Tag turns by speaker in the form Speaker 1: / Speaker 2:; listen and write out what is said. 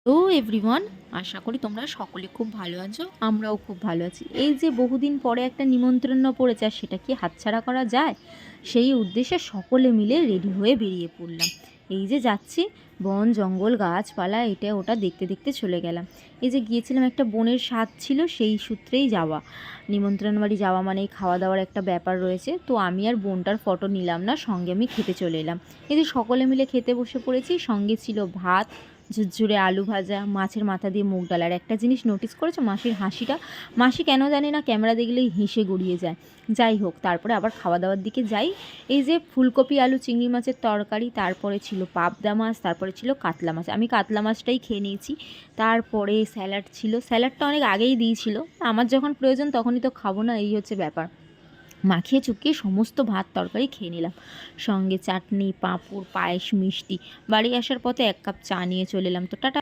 Speaker 1: Hello everyone, আশা করি তোমরা সকলে খুব ভালো আছো। আমরাও খুব ভালো আছি। এই যে বহুদিন পরে একটা নিমন্ত্রণ পড়েছে, আর সেটা কি হাতছাড়া করা যায়? সেই উদ্দেশ্যে সকলে মিলে রেডি হয়ে বেরিয়ে পড়লাম। এই যে যাচ্ছি, বন জঙ্গল গাছপালা এটা ওটা দেখতে দেখতে চলে গেলাম। এই যে গিয়েছিলাম, একটা বোনের স্বাদ ছিল, সেই সূত্রেই যাওয়া। নিমন্ত্রণ বাড়ি যাওয়া মানেই খাওয়া দাওয়ার একটা ব্যাপার রয়েছে। তো আমি আর বোনটার ফটো নিলাম না, সঙ্গে আমি খেতে চলে এলাম। এই যে সকলে মিলে খেতে বসে পড়েছি, সঙ্গে ছিল ভাত, ঝুরঝুরে আলু ভাজা, মাছের মাথা দিয়ে মুগ ডাল। আর একটা জিনিস নোটিস করেছো, মাসির হাসিটা? মাসি কেন জানি না ক্যামেরা দেখলেই হেসে গড়িয়ে যায়। যাই হোক, তারপরে আবার খাওয়া দাওয়ার দিকে যাই। এই যে ফুলকপি আলু চিংড়ি মাছের তরকারি, তারপরে ছিল পাবদা মাছ, তারপরে ছিল কাতলা মাছ। আমি কাতলা মাছটাই খেয়ে নিয়েছি। তারপরে স্যালাড ছিল, স্যালাডটা অনেক আগেই দিয়েছিল। আমার যখন প্রয়োজন তখনই তো খাবো না, এই হচ্ছে ব্যাপার। মাখিয়ে চুকিয়ে সমস্ত ভাত তরকারি খেয়ে নিলাম, সঙ্গে চাটনি পাঁপড় পায়েস মিষ্টি। বাড়ি আসার পথে 1 কাপ চা নিয়ে চলে এলাম। তো টাটা।